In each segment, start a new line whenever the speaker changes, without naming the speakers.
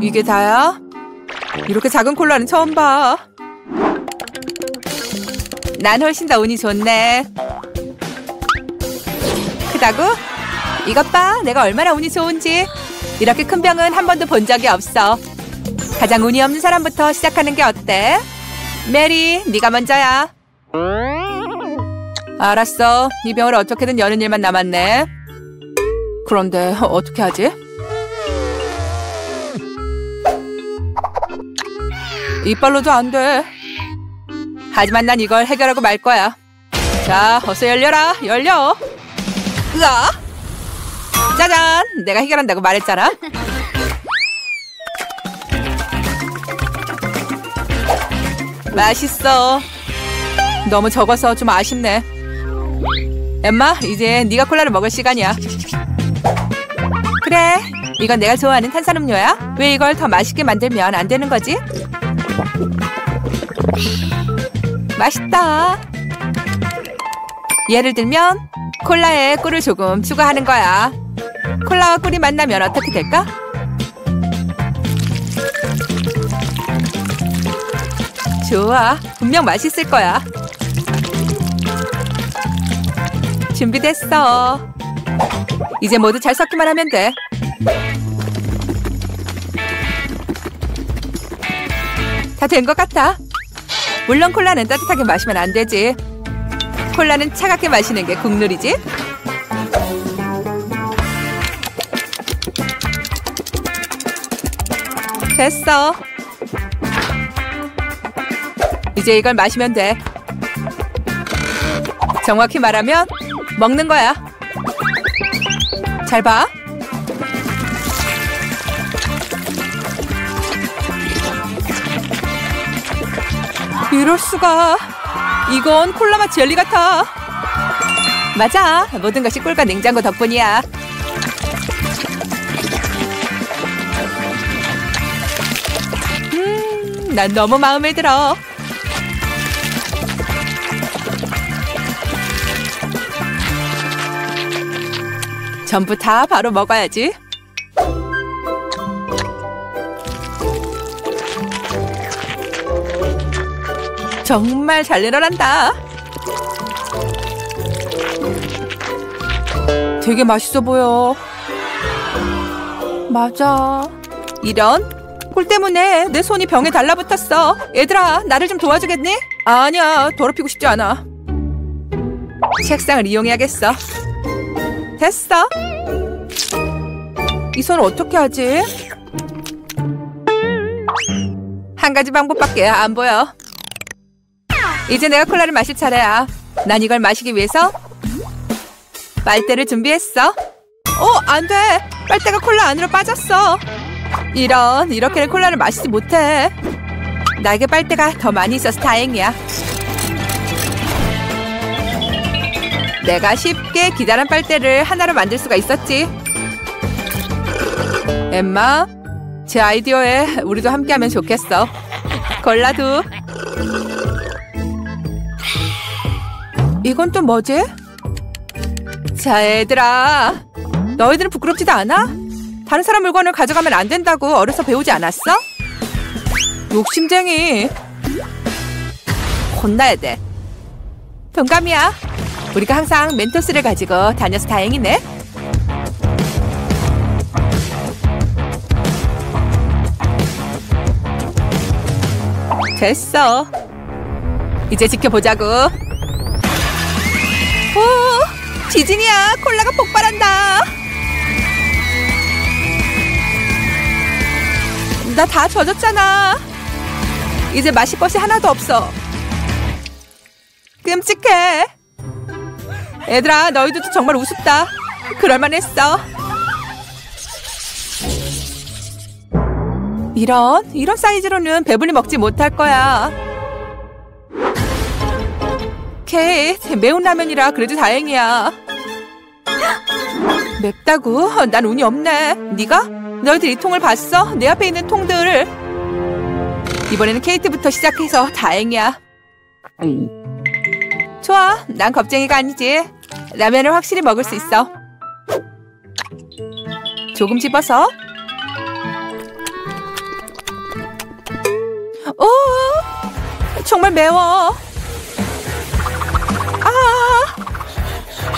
이게 다야? 이렇게 작은 콜라는 처음 봐. 난 훨씬 더 운이 좋네. 크다고? 이것 봐, 내가 얼마나 운이 좋은지. 이렇게 큰 병은 한 번도 본 적이 없어. 가장 운이 없는 사람부터 시작하는 게 어때? 메리, 네가 먼저야. 알았어. 이 병을 어떻게든 여는 일만 남았네. 그런데 어떻게 하지? 이빨로도 안 돼. 하지만 난 이걸 해결하고 말 거야. 자, 어서 열려라. 열려. 으아! 짜잔! 내가 해결한다고 말했잖아. 맛있어. 너무 적어서 좀 아쉽네. 엠마, 이제 네가 콜라를 먹을 시간이야. 그래, 이건 내가 좋아하는 탄산음료야. 왜 이걸 더 맛있게 만들면 안 되는 거지? 맛있다. 예를 들면 콜라에 꿀을 조금 추가하는 거야. 콜라와 꿀이 만나면 어떻게 될까? 좋아, 분명 맛있을 거야. 준비됐어. 이제 모두 잘 섞기만 하면 돼. 다 된 것 같아. 물론 콜라는 따뜻하게 마시면 안 되지. 콜라는 차갑게 마시는 게 국룰이지. 됐어. 이제 이걸 마시면 돼. 정확히 말하면 먹는 거야. 잘 봐. 이럴 수가. 이건 콜라맛 젤리 같아. 맞아. 모든 것이 꿀과 냉장고 덕분이야. 난 너무 마음에 들어. 전부 다 바로 먹어야지. 정말 잘 일어난다. 되게 맛있어 보여. 맞아. 이런? 꿀 때문에 내 손이 병에 달라붙었어. 얘들아, 나를 좀 도와주겠니? 아니야, 더럽히고 싶지 않아. 책상을 이용해야겠어. 됐어. 이 손을 어떻게 하지? 한 가지 방법밖에 안 보여. 이제 내가 콜라를 마실 차례야. 난 이걸 마시기 위해서 빨대를 준비했어. 안 돼. 빨대가 콜라 안으로 빠졌어. 이렇게는 콜라를 마시지 못해. 나에게 빨대가 더 많이 있어서 다행이야. 내가 쉽게 기다란 빨대를 하나로 만들 수가 있었지. 엠마, 제 아이디어에 우리도 함께하면 좋겠어. 골라도. 이건 또 뭐지? 자, 얘들아. 너희들은 부끄럽지도 않아? 다른 사람 물건을 가져가면 안 된다고 어려서 배우지 않았어? 욕심쟁이. 혼나야 돼. 동감이야. 우리가 항상 멘토스를 가지고 다녀서 다행이네. 됐어. 이제 지켜보자고. 오, 지진이야. 콜라가 폭발한다. 나 다 젖었잖아. 이제 마실 것이 하나도 없어. 끔찍해. 얘들아, 너희들도 정말 우습다. 그럴만했어. 이런 사이즈로는 배불리 먹지 못할 거야. 케이트, 매운 라면이라 그래도 다행이야. 맵다고? 난 운이 없네. 네가? 너희들 이 통을 봤어? 내 앞에 있는 통들. 이번에는 케이트부터 시작해서 다행이야. 좋아, 난 겁쟁이가 아니지. 라면을 확실히 먹을 수 있어. 조금 집어서. 정말 매워.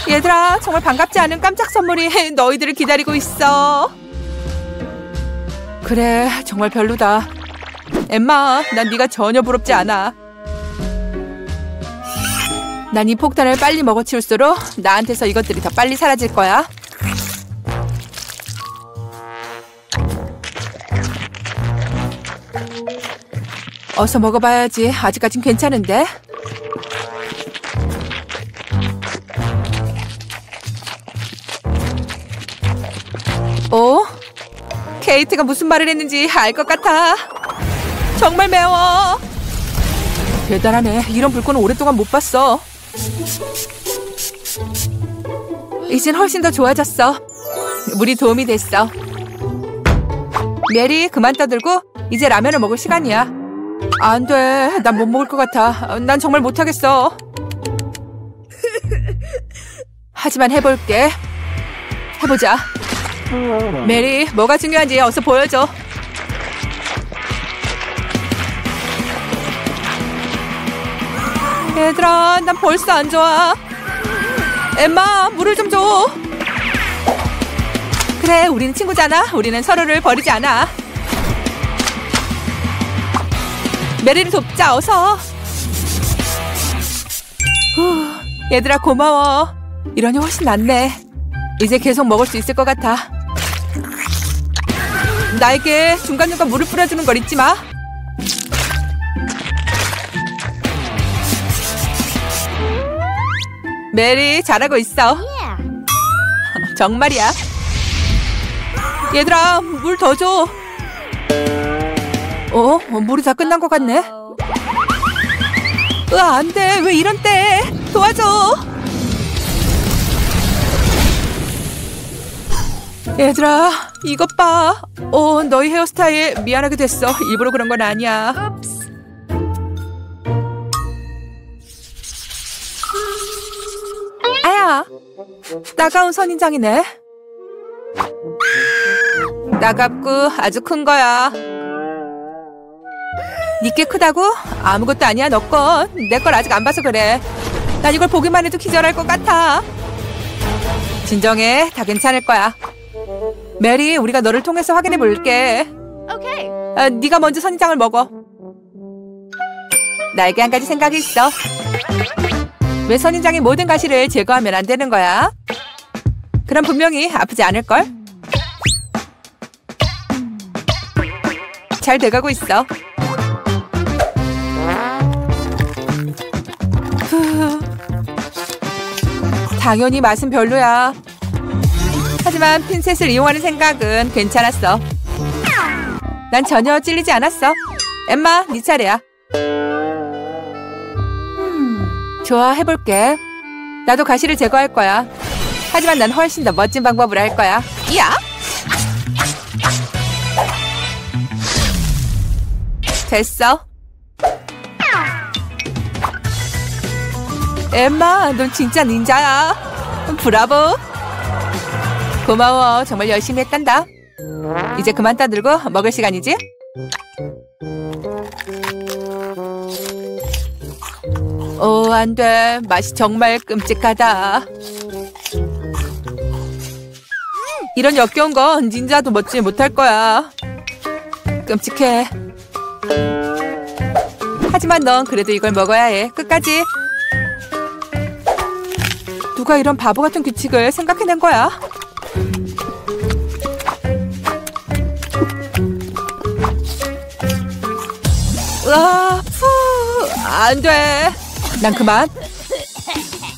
얘들아, 정말 반갑지 않은 깜짝 선물이 너희들을 기다리고 있어. 그래, 정말 별로다. 엠마, 난 네가 전혀 부럽지 않아. 난 이 폭탄을 빨리 먹어치울수록 나한테서 이것들이 더 빨리 사라질 거야. 어서 먹어봐야지. 아직까진 괜찮은데. 오? 케이트가 무슨 말을 했는지 알 것 같아. 정말 매워. 대단하네. 이런 불꽃은 오랫동안 못 봤어. 이젠 훨씬 더 좋아졌어. 물이 도움이 됐어. 메리, 그만 떠들고 이제 라면을 먹을 시간이야. 안 돼. 난 못 먹을 것 같아. 난 정말 못하겠어. 하지만 해볼게. 해보자. 메리, 뭐가 중요한지 어서 보여줘. 얘들아, 난 벌써 안 좋아. 엠마, 물을 좀 줘. 그래, 우리는 친구잖아. 우리는 서로를 버리지 않아. 메리를 돕자, 어서. 얘들아, 고마워. 이러니 훨씬 낫네. 이제 계속 먹을 수 있을 것 같아. 나에게 중간중간 물을 뿌려주는 걸 잊지 마. 메리, 잘하고 있어. 정말이야. 얘들아, 물 더 줘. 물이 다 끝난 것 같네. 안 돼. 왜 이런 때. 도와줘. 얘들아, 이것 봐. 너희 헤어스타일 미안하게 됐어. 일부러 그런 건 아니야. 아야, 따가운 선인장이네. 따갑고 아주 큰 거야. 니께 크다고? 아무것도 아니야, 너 건. 내 걸 아직 안 봐서 그래. 난 이걸 보기만 해도 기절할 것 같아. 진정해, 다 괜찮을 거야. 메리, 우리가 너를 통해서 확인해 볼게. 네가 먼저 선인장을 먹어. 나에게 한 가지 생각이 있어. 왜 선인장의 모든 가시를 제거하면 안 되는 거야? 그럼 분명히 아프지 않을걸? 잘 돼가고 있어. 당연히 맛은 별로야. 하지만 핀셋을 이용하는 생각은 괜찮았어. 난 전혀 찔리지 않았어. 엠마, 네 차례야. 좋아, 해볼게. 나도 가시를 제거할 거야. 하지만 난 훨씬 더 멋진 방법으로 할 거야. 이야! 됐어. 엠마, 넌 진짜 닌자야. 브라보. 고마워. 정말 열심히 했단다. 이제 그만 떠들고 먹을 시간이지? 안 돼. 맛이 정말 끔찍하다. 이런 역겨운 건 닌자도 먹지 못할 거야. 끔찍해. 하지만 넌 그래도 이걸 먹어야 해. 끝까지. 누가 이런 바보 같은 규칙을 생각해낸 거야? 안 돼. 난 그만.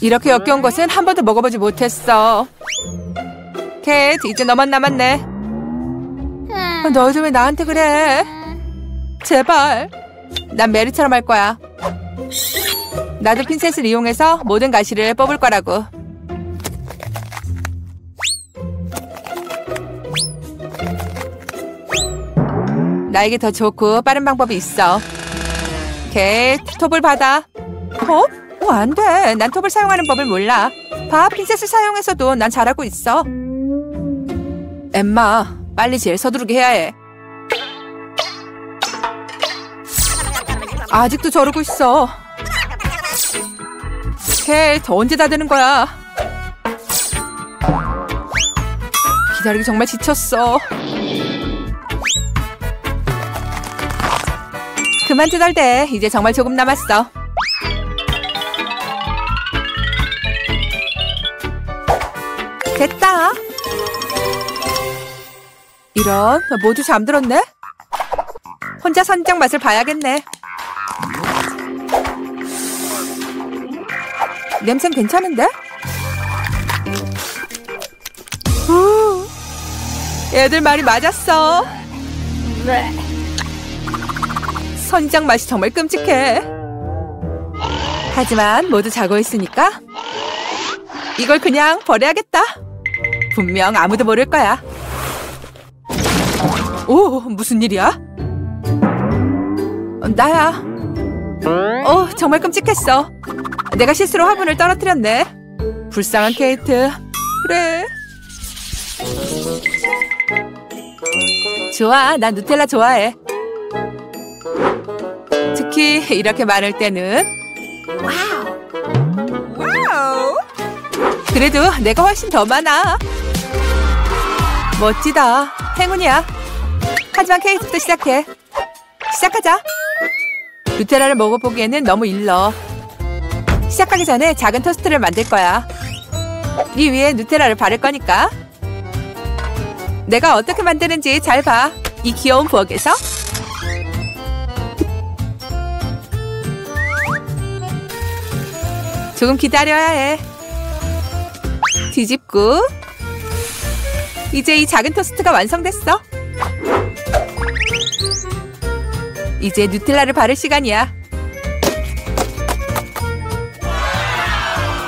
이렇게 역겨운 것은 한 번도 먹어보지 못했어. 캣, 이제 너만 남았네. 너희들 왜 나한테 그래? 제발. 난 메리처럼 할 거야. 나도 핀셋을 이용해서 모든 가시를 뽑을 거라고. 나에게 더 좋고 빠른 방법이 있어. 캣, 톱을 받아. 톱? 안 돼. 난 톱을 사용하는 법을 몰라. 봐, 핀셋을 사용해서도 난 잘하고 있어. 엠마, 빨리 제일 서두르게 해야 해. 아직도 저러고 있어. 케이트, 언제 다 되는 거야? 기다리기 정말 지쳤어. 그만 투덜대. 이제 정말 조금 남았어. 됐다. 이런, 모두 잠들었네? 혼자 선정 맛을 봐야겠네. 냄새는 괜찮은데? 애들 말이 맞았어. 선장 맛이 정말 끔찍해. 하지만 모두 자고 있으니까 이걸 그냥 버려야겠다. 분명 아무도 모를 거야. 오, 무슨 일이야? 나야. 정말 끔찍했어. 내가 실수로 화분을 떨어뜨렸네. 불쌍한 케이트. 그래. 좋아, 난 누텔라 좋아해. 특히 이렇게 많을 때는. 와우. 그래도 내가 훨씬 더 많아. 멋지다. 행운이야. 하지만 케이크부터 시작해. 시작하자. 누텔라를 먹어보기에는 너무 일러. 시작하기 전에 작은 토스트를 만들 거야. 이 위에 누텔라를 바를 거니까. 내가 어떻게 만드는지 잘 봐. 이 귀여운 부엌에서. 조금 기다려야 해. 뒤집고. 이제 이 작은 토스트가 완성됐어. 이제 누텔라를 바를 시간이야.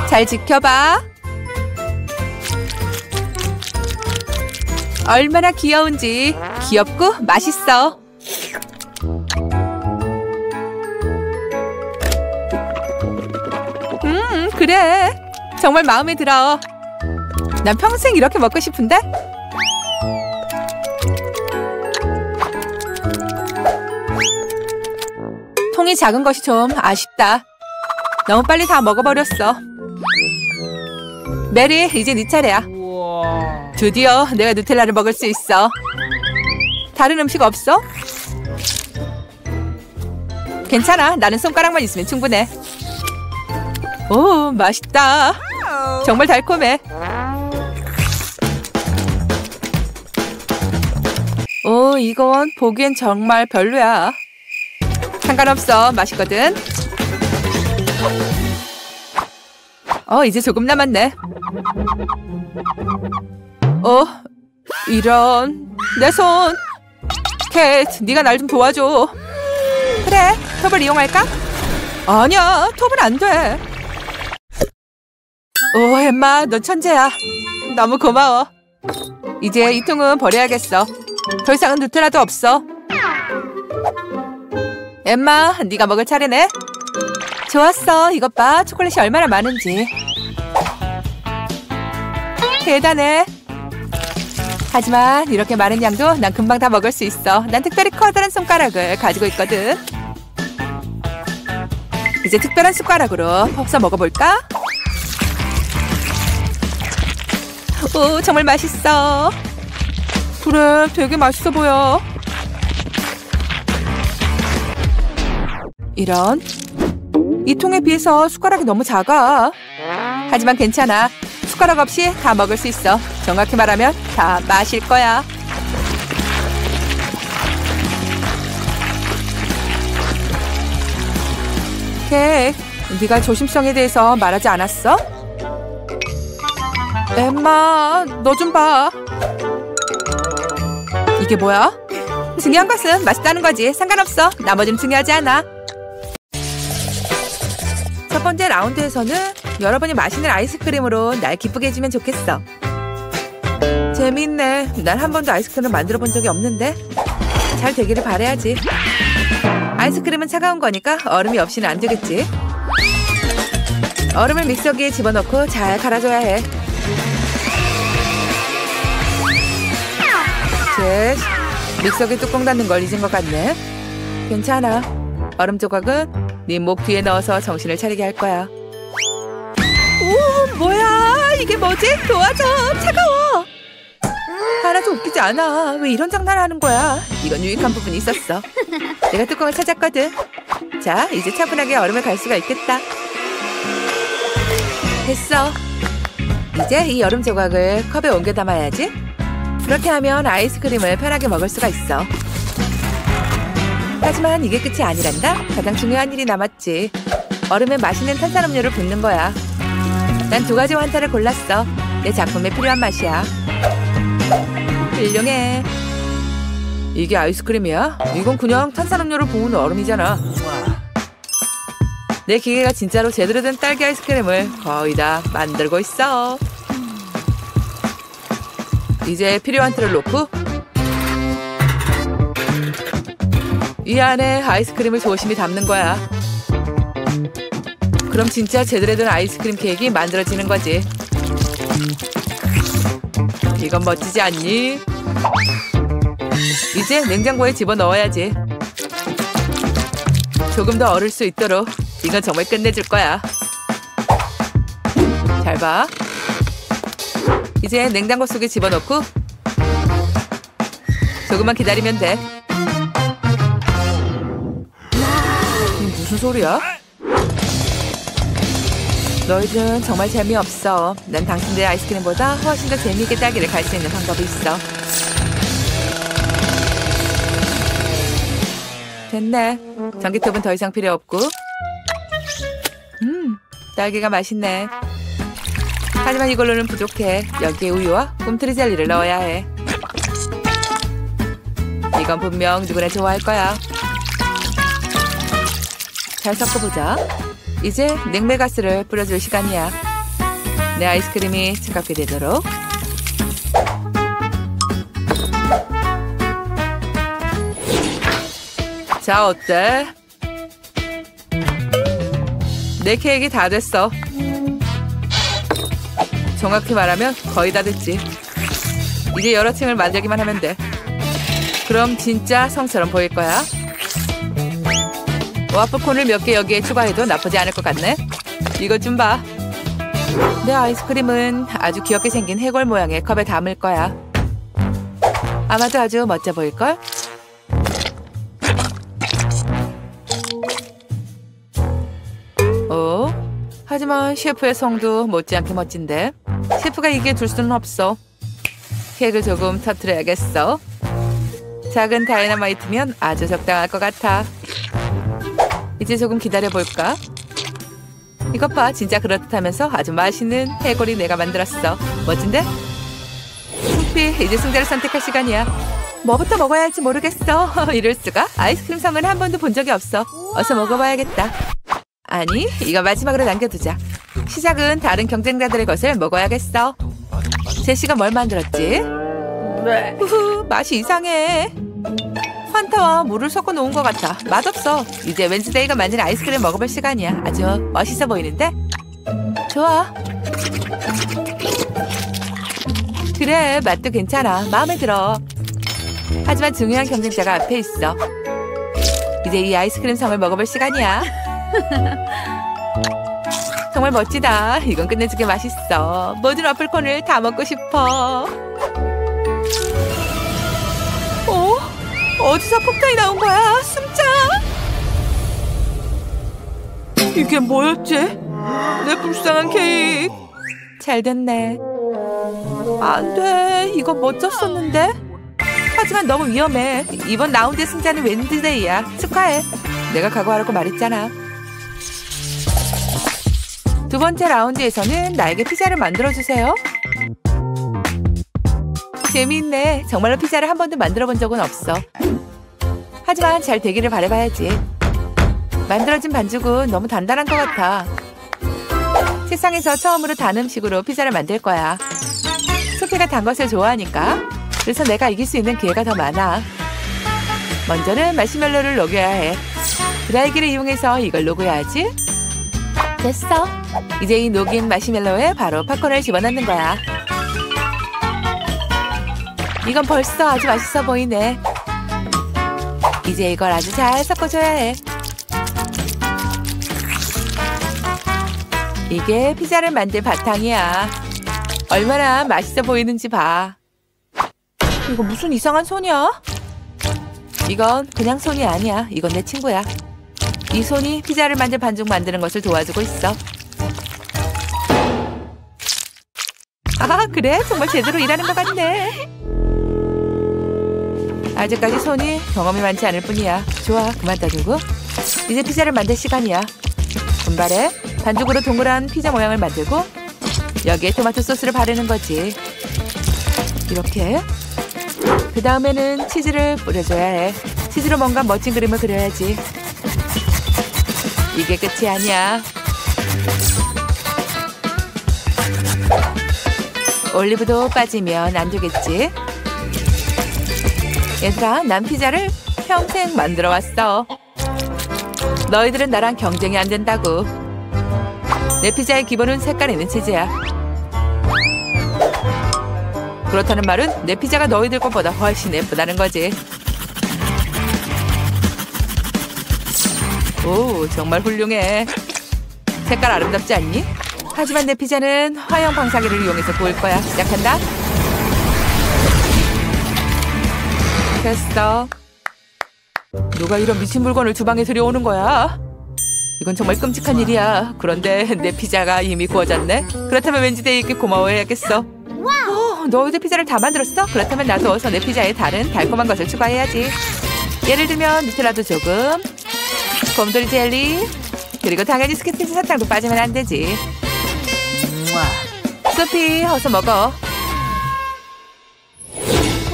잘 지켜봐. 얼마나 귀여운지. 귀엽고 맛있어. 그래. 정말 마음에 들어. 난 평생 이렇게 먹고 싶은데? 통이 작은 것이 좀 아쉽다. 너무 빨리 다 먹어버렸어. 메리, 이제 네 차례야. 드디어 내가 누텔라를 먹을 수 있어. 다른 음식 없어? 괜찮아. 나는 손가락만 있으면 충분해. 오, 맛있다. 정말 달콤해. 오, 이건 보기엔 정말 별로야. 상관없어. 맛있거든. 이제 조금 남았네. 이런. 내 손. 케이트, 네가 날 좀 도와줘. 그래, 톱을 이용할까? 아니야, 톱은 안 돼. 엠마, 넌 천재야. 너무 고마워. 이제 이 통은 버려야겠어. 더 이상은 누텔라도 없어. 엠마, 네가 먹을 차례네. 좋았어. 이것 봐. 초콜릿이 얼마나 많은지. 대단해. 하지만 이렇게 많은 양도 난 금방 다 먹을 수 있어. 난 특별히 커다란 손가락을 가지고 있거든. 이제 특별한 숟가락으로 퍽서 먹어볼까? 오, 정말 맛있어. 그래, 되게 맛있어 보여. 이런. 이 통에 비해서 숟가락이 너무 작아. 하지만 괜찮아. 숟가락 없이 다 먹을 수 있어. 정확히 말하면 다 마실 거야. 케이크, 네가 조심성에 대해서 말하지 않았어? 엠마, 너 좀 봐. 이게 뭐야? 중요한 것은 맛있다는 거지. 상관없어. 나머지는 중요하지 않아. 첫 번째 라운드에서는 여러분이 맛있는 아이스크림으로 날 기쁘게 해주면 좋겠어. 재밌네. 난 한 번도 아이스크림을 만들어 본 적이 없는데. 잘 되기를 바라야지. 아이스크림은 차가운 거니까 얼음이 없이는 안 되겠지. 얼음을 믹서기에 집어넣고 잘 갈아줘야 해. 제 믹서기 뚜껑 닫는 걸 잊은 것 같네. 괜찮아. 얼음 조각은 네 목 뒤에 넣어서 정신을 차리게 할 거야. 오, 뭐야? 이게 뭐지? 도와줘! 차가워! 하나도 웃기지 않아. 왜 이런 장난을 하는 거야? 이건 유익한 부분이 있었어. 내가 뚜껑을 찾았거든. 자, 이제 차분하게 얼음을 갈 수가 있겠다. 됐어. 이제 이 얼음 조각을 컵에 옮겨 담아야지. 그렇게 하면 아이스크림을 편하게 먹을 수가 있어. 하지만 이게 끝이 아니란다. 가장 중요한 일이 남았지. 얼음에 맛있는 탄산음료를 붓는 거야. 난 2가지 환타를 골랐어. 내 작품에 필요한 맛이야. 훌륭해. 이게 아이스크림이야? 이건 그냥 탄산음료를 부은 얼음이잖아. 내 기계가 진짜로 제대로 된 딸기 아이스크림을 거의 다 만들고 있어. 이제 필요한 틀을 놓고 이 안에 아이스크림을 조심히 담는 거야. 그럼 진짜 제대로 된 아이스크림 케이크가 만들어지는 거지. 이건 멋지지 않니? 이제 냉장고에 집어넣어야지. 조금 더 얼을 수 있도록. 이건 정말 끝내줄 거야. 잘 봐. 이제 냉장고 속에 집어넣고 조금만 기다리면 돼. 이게 무슨 소리야? 너희들은 정말 재미없어. 난 당신들의 아이스크림보다 훨씬 더 재미있게 딸기를 갈 수 있는 방법이 있어. 됐네. 전기톱은 더 이상 필요 없고. 딸기가 맛있네. 하지만 이걸로는 부족해. 여기에 우유와 꿈틀이 젤리를 넣어야 해. 이건 분명 누구나 좋아할 거야. 잘 섞어보자. 이제 냉매가스를 뿌려줄 시간이야. 내 아이스크림이 차갑게 되도록. 자, 어때? 내 케이크 다 됐어. 정확히 말하면 거의 다 됐지. 이제 여러 층을 만들기만 하면 돼. 그럼 진짜 성처럼 보일 거야. 와플콘을 몇 개 여기에 추가해도 나쁘지 않을 것 같네. 이것 좀 봐. 내 아이스크림은 아주 귀엽게 생긴 해골 모양의 컵에 담을 거야. 아마도 아주 멋져 보일걸? 하지만 셰프의 성도 못지않게 멋진데 셰프가 이기에 둘 수는 없어. 케이크를 조금 터뜨려야겠어. 작은 다이너마이트면 아주 적당할 것 같아. 이제 조금 기다려볼까? 이것 봐, 진짜 그렇듯하면서 아주 맛있는 해골이 내가 만들었어. 멋진데? 스피, 이제 승자를 선택할 시간이야. 뭐부터 먹어야 할지 모르겠어. 이럴 수가? 아이스크림 성은 한 번도 본 적이 없어. 어서 먹어봐야겠다. 아니, 이거 마지막으로 남겨두자. 시작은 다른 경쟁자들의 것을 먹어야겠어. 제시가 뭘 만들었지? 후후, 맛이 이상해. 환타와 물을 섞어 놓은 것 같아. 맛없어. 이제 웬즈데이가 만든 아이스크림 먹어볼 시간이야. 아주 멋있어 보이는데? 좋아. 그래, 맛도 괜찮아. 마음에 들어. 하지만 중요한 경쟁자가 앞에 있어. 이제 이 아이스크림 성을 먹어볼 시간이야. 정말 멋지다. 이건 끝내주게 맛있어. 모든 와플콘을 다 먹고 싶어. 어디서 폭탄이 나온 거야? 숨자. 이게 뭐였지? 내 불쌍한 케이크. 잘 됐네. 안 돼. 이거 멋졌었는데. 하지만 너무 위험해. 이번 라운드의 승자는 웬즈데이야. 축하해. 내가 각오하라고 말했잖아. 두 번째 라운드에서는 나에게 피자를 만들어주세요. 재미있네. 정말로 피자를 한 번도 만들어 본 적은 없어. 하지만 잘 되기를 바라봐야지. 만들어진 반죽은 너무 단단한 것 같아. 세상에서 처음으로 단 음식으로 피자를 만들 거야. 소피가 단 것을 좋아하니까. 그래서 내가 이길 수 있는 기회가 더 많아. 먼저는 마시멜로를 녹여야 해. 드라이기를 이용해서 이걸 녹여야지. 됐어. 이제 이 녹인 마시멜로에 바로 팝콘을 집어넣는 거야. 이건 벌써 아주 맛있어 보이네. 이제 이걸 아주 잘 섞어줘야 해. 이게 피자를 만들 바탕이야. 얼마나 맛있어 보이는지 봐. 이거 무슨 이상한 손이야? 이건 그냥 손이 아니야. 이건 내 친구야. 이 손이 피자를 만들 반죽 만드는 것을 도와주고 있어. 아, 그래? 정말 제대로 일하는 것 같네. 아직까지 손이 경험이 많지 않을 뿐이야. 좋아, 그만 따지고. 이제 피자를 만들 시간이야. 분발해. 반죽으로 동그란 피자 모양을 만들고 여기에 토마토 소스를 바르는 거지. 이렇게. 그 다음에는 치즈를 뿌려줘야 해. 치즈로 뭔가 멋진 그림을 그려야지. 이게 끝이 아니야. 올리브도 빠지면 안 되겠지. 얘들아, 난 피자를 평생 만들어 왔어. 너희들은 나랑 경쟁이 안 된다고. 내 피자의 기본은 색깔 있는 치즈야. 그렇다는 말은 내 피자가 너희들 것보다 훨씬 예쁘다는 거지. 오, 정말 훌륭해. 색깔 아름답지 않니? 하지만 내 피자는 화형 방사기를 이용해서 구울 거야. 시작한다. 됐어. 누가 이런 미친 물건을 주방에 들여오는 거야? 이건 정말 끔찍한 일이야. 그런데 내 피자가 이미 구워졌네. 그렇다면 웬즈데이에게 고마워해야겠어. 너희들 피자를 다 만들었어? 그렇다면 나도 어서 내 피자에 다른 달콤한 것을 추가해야지. 예를 들면 누텔라도 조금, 곰돌이 젤리, 그리고 당연히 스키트치 사탕도 빠지면 안 되지. 소피, 어서 먹어.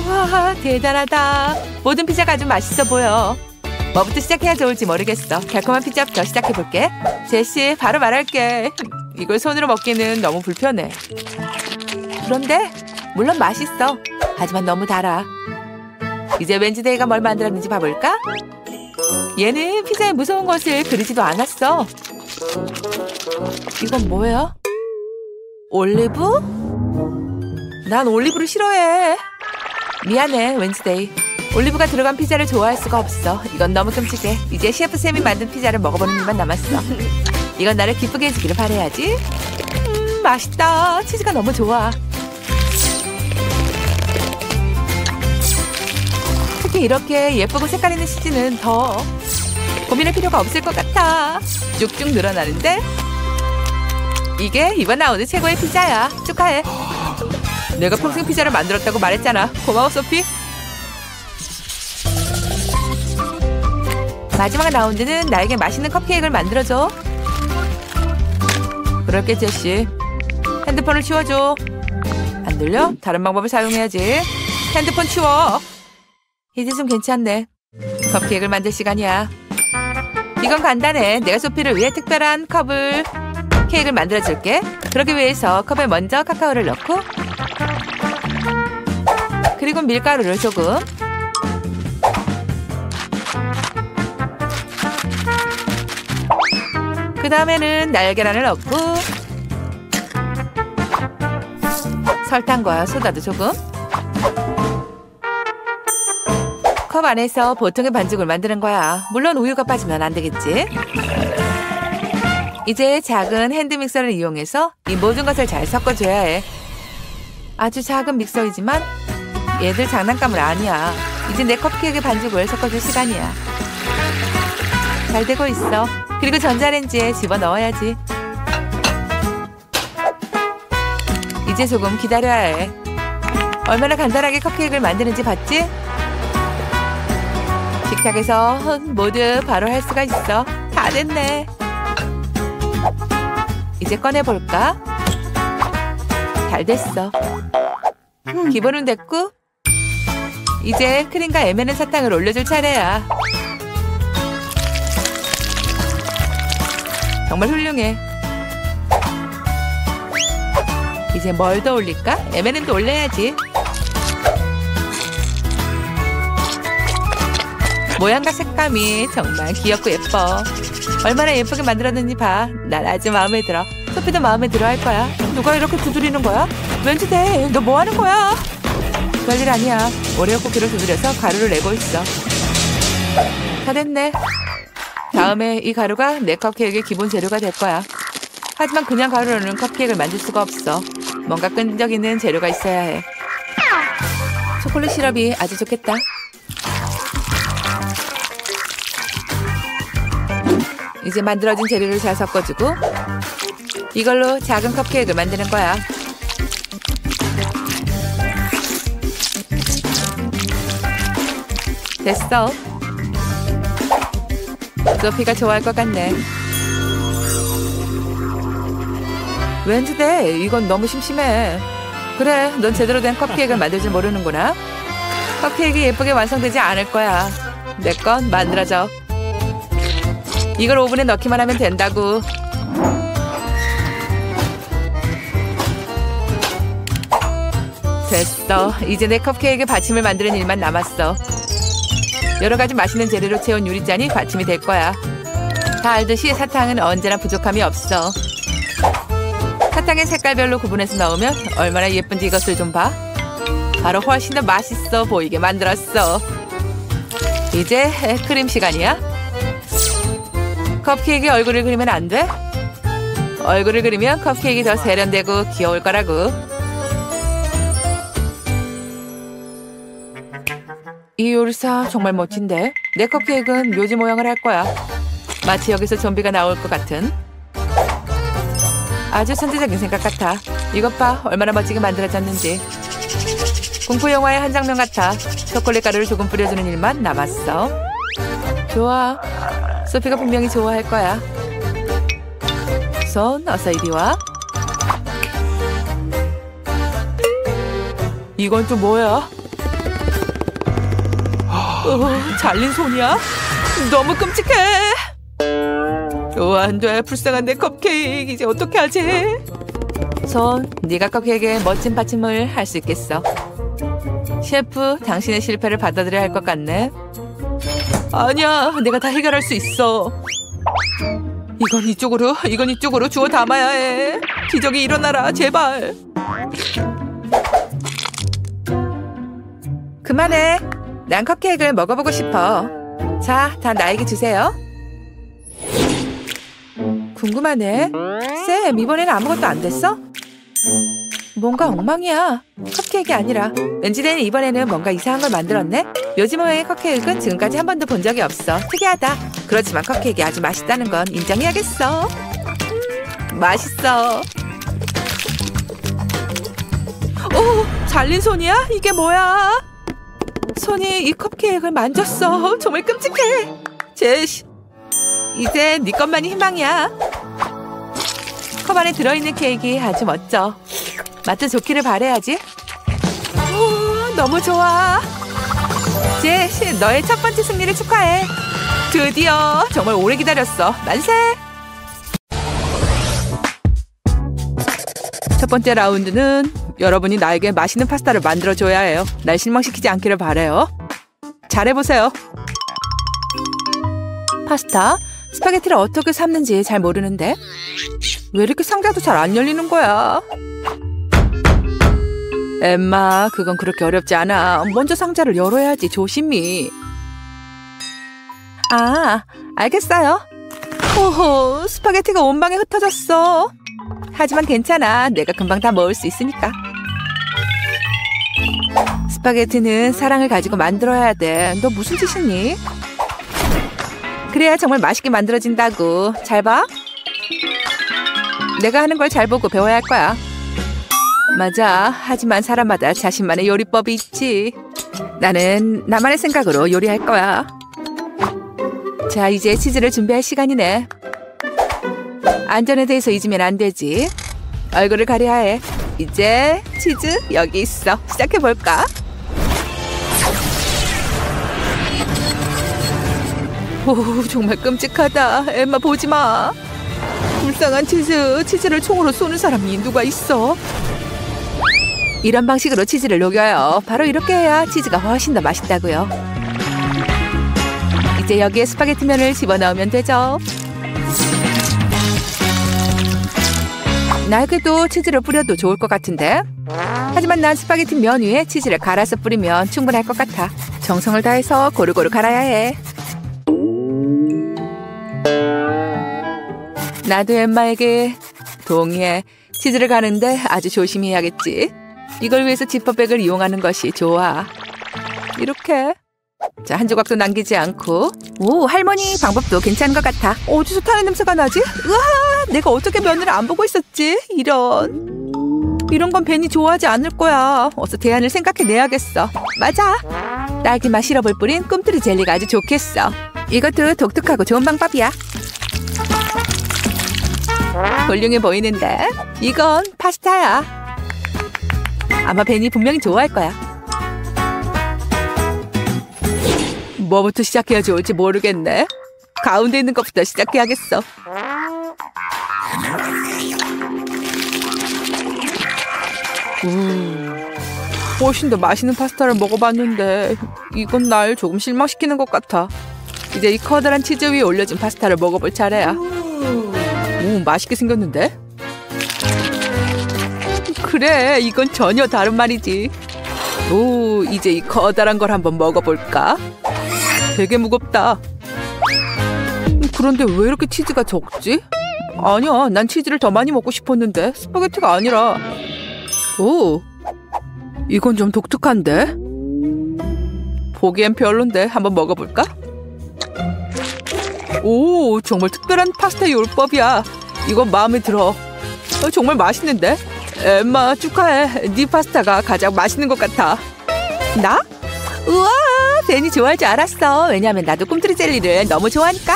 와, 대단하다. 모든 피자가 아주 맛있어 보여. 뭐부터 시작해야 좋을지 모르겠어. 달콤한 피자부터 시작해볼게. 제시, 바로 말할게. 이걸 손으로 먹기는 너무 불편해. 그런데 물론 맛있어. 하지만 너무 달아. 이제 웬즈데이가 뭘 만들었는지 봐볼까? 얘는 피자에 무서운 것을 그리지도 않았어. 이건 뭐야? 올리브? 난 올리브를 싫어해. 미안해, 웬즈데이. 올리브가 들어간 피자를 좋아할 수가 없어. 이건 너무 끔찍해. 이제 셰프 샘이 만든 피자를 먹어보는 일만 남았어. 이건 나를 기쁘게 해주기를 바라야지. 맛있다. 치즈가 너무 좋아. 특히 이렇게 예쁘고 색깔 있는 치즈는 더 고민할 필요가 없을 것 같아. 쭉쭉 늘어나는데? 이게 이번 라운드 최고의 피자야. 축하해. 내가 평생 피자를 만들었다고 말했잖아. 고마워, 소피. 마지막 라운드는 나에게 맛있는 컵케이크를 만들어줘. 그럴게, 제시. 핸드폰을 치워줘. 안 들려? 다른 방법을 사용해야지. 핸드폰 치워. 이제 좀 괜찮네. 컵케이크를 만들 시간이야. 이건 간단해. 내가 소피를 위해 특별한 컵을 케이크를 만들어줄게. 그러기 위해서 컵에 먼저 카카오를 넣고 그리고 밀가루를 조금, 그 다음에는 날계란을 넣고 설탕과 소다도 조금. 컵 안에서 보통의 반죽을 만드는 거야. 물론 우유가 빠지면 안 되겠지. 이제 작은 핸드 믹서를 이용해서 이 모든 것을 잘 섞어줘야 해. 아주 작은 믹서이지만 얘들 장난감은 아니야. 이제 내 컵케이크 반죽을 섞어줄 시간이야. 잘 되고 있어. 그리고 전자레인지에 집어넣어야지. 이제 조금 기다려야 해. 얼마나 간단하게 컵케이크를 만드는지 봤지? 식탁에서 모두 바로 할 수가 있어. 다 됐네. 이제 꺼내볼까? 잘 됐어. 기본은 됐고 이제 크림과 M&M 사탕을 올려줄 차례야. 정말 훌륭해. 이제 뭘 더 올릴까? M&M도 올려야지. 모양과 색감이 정말 귀엽고 예뻐. 얼마나 예쁘게 만들었는지 봐. 난 아주 마음에 들어. 소피도 마음에 들어 할 거야. 누가 이렇게 두드리는 거야? 웬즈데이, 너 뭐 하는 거야? 별일 아니야. 오레오 쿠키를 두드려서 가루를 내고 있어. 다 됐네. 다음에 이 가루가 내 컵케이크의 기본 재료가 될 거야. 하지만 그냥 가루로는 컵케이크를 만들 수가 없어. 뭔가 끈적 있는 재료가 있어야 해. 초콜릿 시럽이 아주 좋겠다. 이제 만들어진 재료를 잘 섞어주고 이걸로 작은 컵케이크를 만드는 거야. 됐어. 소피가 좋아할 것 같네. 웬즈데 이건 너무 심심해. 그래, 넌 제대로 된 컵케이크를 만들 줄 모르는구나. 컵케이크 예쁘게 완성되지 않을 거야. 내 건 만들어져. 이걸 오븐에 넣기만 하면 된다고. 됐어. 이제 내 컵케이크 받침을 만드는 일만 남았어. 여러 가지 맛있는 재료로 채운 유리잔이 받침이 될 거야. 다 알듯이 사탕은 언제나 부족함이 없어. 사탕의 색깔별로 구분해서 넣으면 얼마나 예쁜지 이것을 좀 봐. 바로 훨씬 더 맛있어 보이게 만들었어. 이제 크림 시간이야. 컵케이크에 얼굴을 그리면 안 돼? 얼굴을 그리면 컵케이크 더 세련되고 귀여울 거라고. 이 요리사 정말 멋진데? 내 컵케이크는 묘지 모양을 할 거야. 마치 여기서 좀비가 나올 것 같은. 아주 천재적인 생각 같아. 이것 봐, 얼마나 멋지게 만들어졌는지. 공포 영화의 한 장면 같아. 초콜릿 가루를 조금 뿌려주는 일만 남았어. 좋아. 소피가 분명히 좋아할 거야. 손, 어서 이리 와. 이건 또 뭐야? 잘린 손이야? 너무 끔찍해. 안 돼. 불쌍한 내 컵케이크. 이제 어떻게 하지? 손, 네가 컵케이크에 멋진 받침을 할 수 있겠어. 셰프, 당신의 실패를 받아들여야 할 것 같네. 아니야, 내가 다 해결할 수 있어. 이건 이쪽으로 주워 담아야 해. 기적이 일어나라, 제발. 그만해. 난 컵케이크를 먹어보고 싶어. 자, 다 나에게 주세요. 궁금하네. 쌤, 이번에는 아무것도 안 됐어? 뭔가 엉망이야. 컵케이크가 아니라. 왠지 이번에는 뭔가 이상한 걸 만들었네. 묘지 모양의 컵케이크는 지금까지 한 번도 본 적이 없어. 특이하다. 그렇지만 컵케이크 아주 맛있다는 건 인정해야겠어. 맛있어. 오, 잘린 손이야? 이게 뭐야? 손이 이 컵케이크를 만졌어. 정말 끔찍해. 제시, 이제 네 것만이 희망이야. 컵 안에 들어있는 케이크 아주 멋져. 맛도 좋기를 바라야지. 오, 너무 좋아. 제시, 너의 첫 번째 승리를 축하해. 드디어. 정말 오래 기다렸어. 만세. 첫 번째 라운드는 여러분이 나에게 맛있는 파스타를 만들어줘야 해요. 날 실망시키지 않기를 바라요. 잘해보세요. 파스타? 스파게티를 어떻게 삶는지 잘 모르는데? 왜 이렇게 상자도 잘 안 열리는 거야? 엠마, 그건 그렇게 어렵지 않아. 먼저 상자를 열어야지, 조심히. 아, 알겠어요. 오호, 스파게티가 온 방에 흩어졌어. 하지만 괜찮아. 내가 금방 다 먹을 수 있으니까. 스파게티는 사랑을 가지고 만들어야 돼. 너 무슨 짓이니? 그래야 정말 맛있게 만들어진다고. 잘 봐. 내가 하는 걸 잘 보고 배워야 할 거야. 맞아. 하지만 사람마다 자신만의 요리법이 있지. 나는 나만의 생각으로 요리할 거야. 자, 이제 치즈를 준비할 시간이네. 안전에 대해서 잊으면 안 되지. 얼굴을 가려야 해. 이제 치즈 여기 있어. 시작해볼까? 오, 정말 끔찍하다. 엠마, 보지 마. 불쌍한 치즈를 총으로 쏘는 사람이 누가 있어? 이런 방식으로 치즈를 녹여요. 바로 이렇게 해야 치즈가 훨씬 더 맛있다고요. 이제 여기에 스파게티 면을 집어넣으면 되죠. 날개도 치즈를 뿌려도 좋을 것 같은데? 하지만 난 스파게티 면 위에 치즈를 갈아서 뿌리면 충분할 것 같아. 정성을 다해서 고루고루 갈아야 해. 나도 엠마에게 동의해. 치즈를 가는데 아주 조심히 해야겠지. 이걸 위해서 지퍼백을 이용하는 것이 좋아. 이렇게. 자, 한 조각도 남기지 않고. 오, 할머니 방법도 괜찮은 것 같아. 어디서 타는 냄새가 나지? 으아, 내가 어떻게 면을 안 보고 있었지? 이런 건 벤이 좋아하지 않을 거야. 어서 대안을 생각해내야겠어. 맞아. 딸기맛 시럽을 뿌린 꿈틀이 젤리가 아주 좋겠어. 이것도 독특하고 좋은 방법이야. 훌륭해 보이는데? 이건 파스타야. 아마 벤이 분명히 좋아할 거야. 뭐부터 시작해야 좋을지 모르겠네. 가운데 있는 것부터 시작해야겠어. 훨씬 더 맛있는 파스타를 먹어봤는데 이건 날 조금 실망시키는 것 같아. 이제 이 커다란 치즈 위에 올려진 파스타를 먹어볼 차례야. 오, 맛있게 생겼는데? 그래, 이건 전혀 다른 말이지. 오, 이제 이 커다란 걸 한번 먹어볼까? 되게 무겁다. 그런데 왜 이렇게 치즈가 적지? 아니야, 난 치즈를 더 많이 먹고 싶었는데 스파게티가 아니라. 오, 이건 좀 독특한데? 보기엔 별론데 한번 먹어볼까? 오, 정말 특별한 파스타 요리법이야. 이건 마음에 들어. 정말 맛있는데? 엠마, 축하해. 네 파스타가 가장 맛있는 것 같아. 나? 우와, 벤이 좋아할 줄 알았어. 왜냐면 나도 꿈틀이 젤리를 너무 좋아하니까.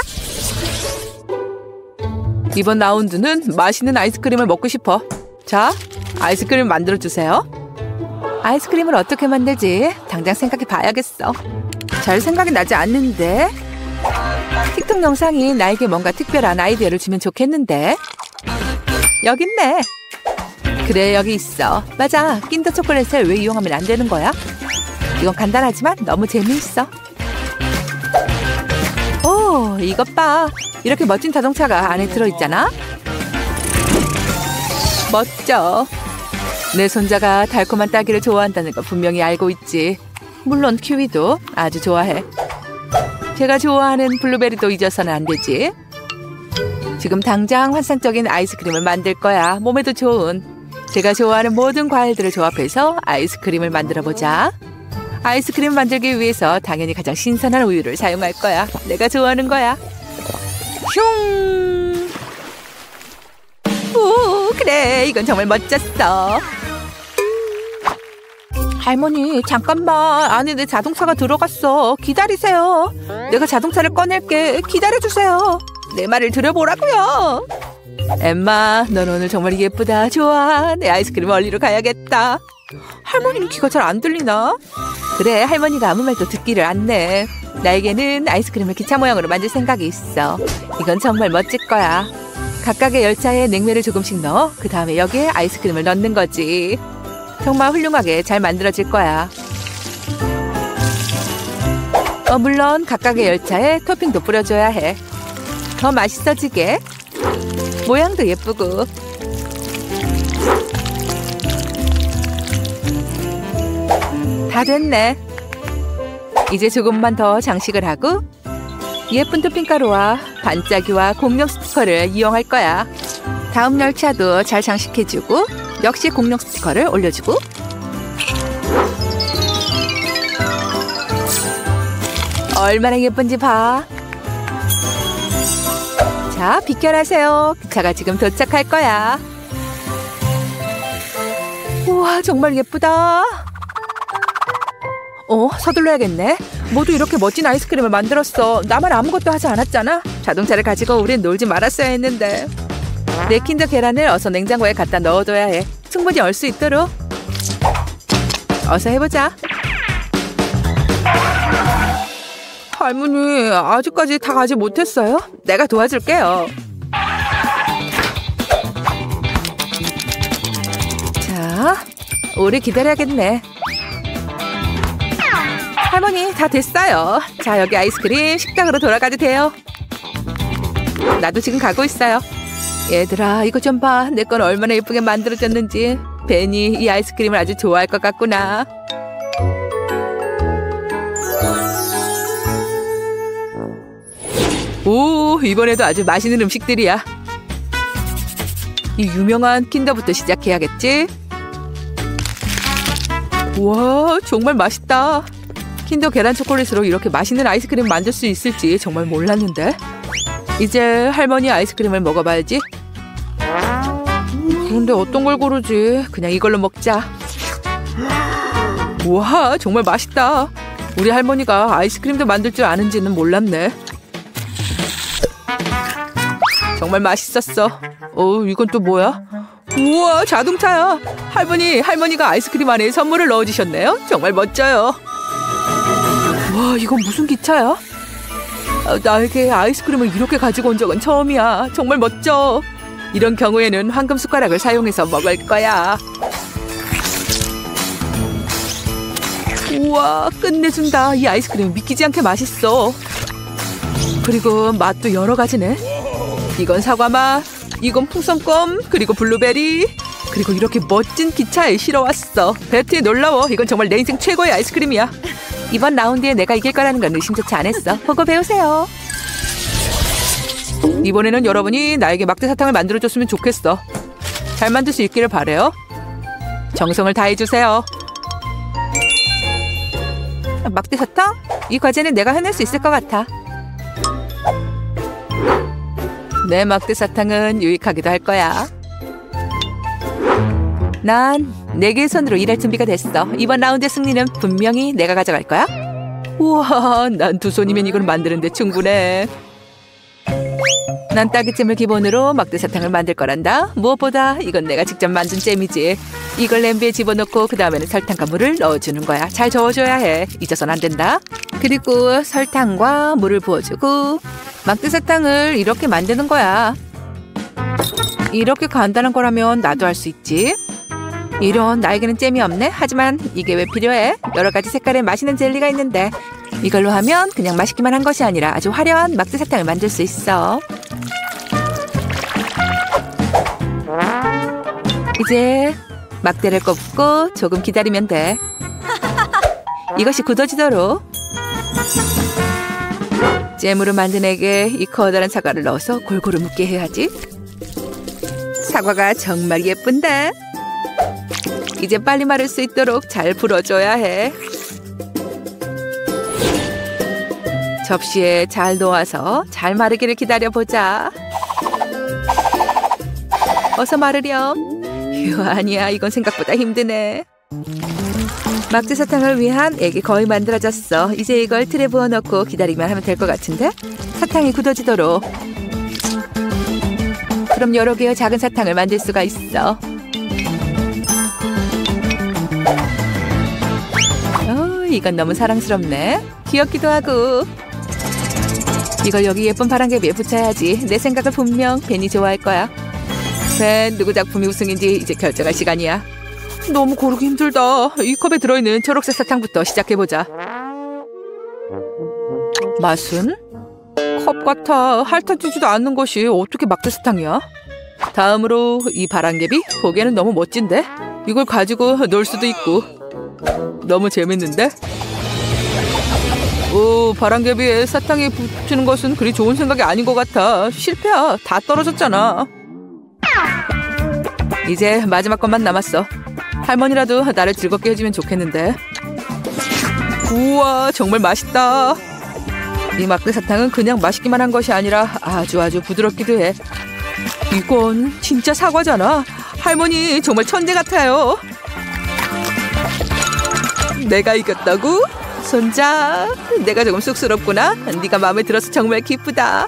이번 라운드는 맛있는 아이스크림을 먹고 싶어. 자, 아이스크림 만들어주세요. 아이스크림을 어떻게 만들지? 당장 생각해 봐야겠어. 잘 생각이 나지 않는데? 틱톡 영상이 나에게 뭔가 특별한 아이디어를 주면 좋겠는데? 여기 있네. 그래, 여기 있어. 맞아, 킨더 초콜릿을 왜 이용하면 안 되는 거야? 이건 간단하지만 너무 재미있어. 오, 이것 봐. 이렇게 멋진 자동차가 안에 들어있잖아. 멋져. 내 손자가 달콤한 딸기를 좋아한다는 거 분명히 알고 있지. 물론 키위도 아주 좋아해. 제가 좋아하는 블루베리도 잊어서는 안 되지. 지금 당장 환상적인 아이스크림을 만들 거야. 몸에도 좋은. 제가 좋아하는 모든 과일들을 조합해서 아이스크림을 만들어보자. 아이스크림 만들기 위해서 당연히 가장 신선한 우유를 사용할 거야. 내가 좋아하는 거야. 슝! 오, 그래. 이건 정말 멋졌어. 할머니, 잠깐만. 안에 내 자동차가 들어갔어. 기다리세요. 내가 자동차를 꺼낼게. 기다려주세요. 내 말을 들어보라고요. 엠마, 넌 오늘 정말 예쁘다. 좋아. 내 아이스크림 얼리러 가야겠다. 할머니는 귀가 잘 안 들리나? 그래, 할머니가 아무 말도 듣기를 안 내. 나에게는 아이스크림을 기차 모양으로 만들 생각이 있어. 이건 정말 멋질 거야. 각각의 열차에 냉매를 조금씩 넣어 그 다음에 여기에 아이스크림을 넣는 거지. 정말 훌륭하게 잘 만들어질 거야. 물론 각각의 열차에 토핑도 뿌려줘야 해. 더 맛있어지게. 모양도 예쁘고. 다 됐네. 이제 조금만 더 장식을 하고 예쁜 토핑가루와 반짝이와 공룡 스티커를 이용할 거야. 다음 열차도 잘 장식해주고 역시 공룡 스티커를 올려주고. 얼마나 예쁜지 봐. 자, 비켜나세요. 기차가 지금 도착할 거야. 우와, 정말 예쁘다. 서둘러야겠네. 모두 이렇게 멋진 아이스크림을 만들었어. 나만 아무것도 하지 않았잖아. 자동차를 가지고 우린 놀지 말았어야 했는데. 내 킨더 계란을 어서 냉장고에 갖다 넣어둬야 해. 충분히 얼 수 있도록. 어서 해보자. 할머니, 아직까지 다 가지 못했어요? 내가 도와줄게요. 자, 오래 기다려야겠네. 할머니, 다 됐어요. 자, 여기 아이스크림 식당으로 돌아가도 돼요. 나도 지금 가고 있어요. 얘들아, 이거 좀 봐. 내 건 얼마나 예쁘게 만들어졌는지. 벤이 이 아이스크림을 아주 좋아할 것 같구나. 오, 이번에도 아주 맛있는 음식들이야. 이 유명한 킨더부터 시작해야겠지? 우와, 정말 맛있다. 킨더 계란 초콜릿으로 이렇게 맛있는 아이스크림 만들 수 있을지 정말 몰랐는데. 이제 할머니 아이스크림을 먹어봐야지. 그런데 어떤 걸 고르지? 그냥 이걸로 먹자. 우와, 정말 맛있다. 우리 할머니가 아이스크림도 만들 줄 아는지는 몰랐네. 정말 맛있었어. 이건 또 뭐야? 우와, 자동차야. 할머니가 아이스크림 안에 선물을 넣어주셨네요. 정말 멋져요. 와, 이건 무슨 기차야? 나에게 아이스크림을 이렇게 가지고 온 적은 처음이야. 정말 멋져. 이런 경우에는 황금 숟가락을 사용해서 먹을 거야. 우와, 끝내준다. 이 아이스크림 믿기지 않게 맛있어. 그리고 맛도 여러 가지네. 이건 사과맛, 이건 풍선껌, 그리고 블루베리, 그리고 이렇게 멋진 기차에 실어왔어. 베티, 놀라워. 이건 정말 내 인생 최고의 아이스크림이야. 이번 라운드에 내가 이길 거라는 건 의심조차 안 했어. 보고 배우세요. 이번에는 여러분이 나에게 막대 사탕을 만들어줬으면 좋겠어. 잘 만들 수 있기를 바래요. 정성을 다해주세요. 막대 사탕? 이 과제는 내가 해낼 수 있을 것 같아. 내 막대 사탕은 유익하기도 할 거야. 난 4개의 손으로 일할 준비가 됐어. 이번 라운드 승리는 분명히 내가 가져갈 거야. 우와, 난 2손이면 이걸 만드는데 충분해. 난 딸기잼을 기본으로 막대 사탕을 만들 거란다. 무엇보다 이건 내가 직접 만든 잼이지. 이걸 냄비에 집어넣고 그 다음에는 설탕과 물을 넣어주는 거야. 잘 저어줘야 해. 잊어서는 안 된다. 그리고 설탕과 물을 부어주고 막대 사탕을 이렇게 만드는 거야. 이렇게 간단한 거라면 나도 할 수 있지. 이런, 나에게는 잼이 없네. 하지만 이게 왜 필요해? 여러 가지 색깔의 맛있는 젤리가 있는데 이걸로 하면 그냥 맛있기만 한 것이 아니라 아주 화려한 막대 사탕을 만들 수 있어. 이제 막대를 꼽고 조금 기다리면 돼. 이것이 굳어지도록. 잼으로 만든 액에 이 커다란 사과를 넣어서 골고루 묻게 해야지. 사과가 정말 예쁜데? 이제 빨리 마를 수 있도록 잘 불어줘야 해. 접시에 잘 놓아서 잘 마르기를 기다려보자. 어서 마르렴. 휴, 아니야. 이건 생각보다 힘드네. 막대 사탕을 위한 액이 거의 만들어졌어. 이제 이걸 틀에 부어넣고 기다리면 하면 될 것 같은데? 사탕이 굳어지도록. 그럼 여러 개의 작은 사탕을 만들 수가 있어. 이건 너무 사랑스럽네. 귀엽기도 하고. 이걸 여기 예쁜 바람개비에 붙여야지. 내 생각을 분명 벤이 좋아할 거야. 벤, 누구 작품이 우승인지 이제 결정할 시간이야. 너무 고르기 힘들다. 이 컵에 들어있는 초록색 사탕부터 시작해보자. 맛은? 컵 같아. 핥아지지도 않는 것이 어떻게 막대 사탕이야? 다음으로 이 바람개비? 보기에는 너무 멋진데? 이걸 가지고 놀 수도 있고. 너무 재밌는데? 오, 바람개비에 사탕이 붙이는 것은 그리 좋은 생각이 아닌 것 같아. 실패야. 다 떨어졌잖아. 이제 마지막 것만 남았어. 할머니라도 나를 즐겁게 해주면 좋겠는데. 우와, 정말 맛있다. 이 막대 사탕은 그냥 맛있기만 한 것이 아니라 아주 부드럽기도 해. 이건 진짜 사과잖아. 할머니 정말 천재 같아요. 내가 이겼다고? 손자, 내가 조금 쑥스럽구나. 네가 마음에 들어서 정말 기쁘다.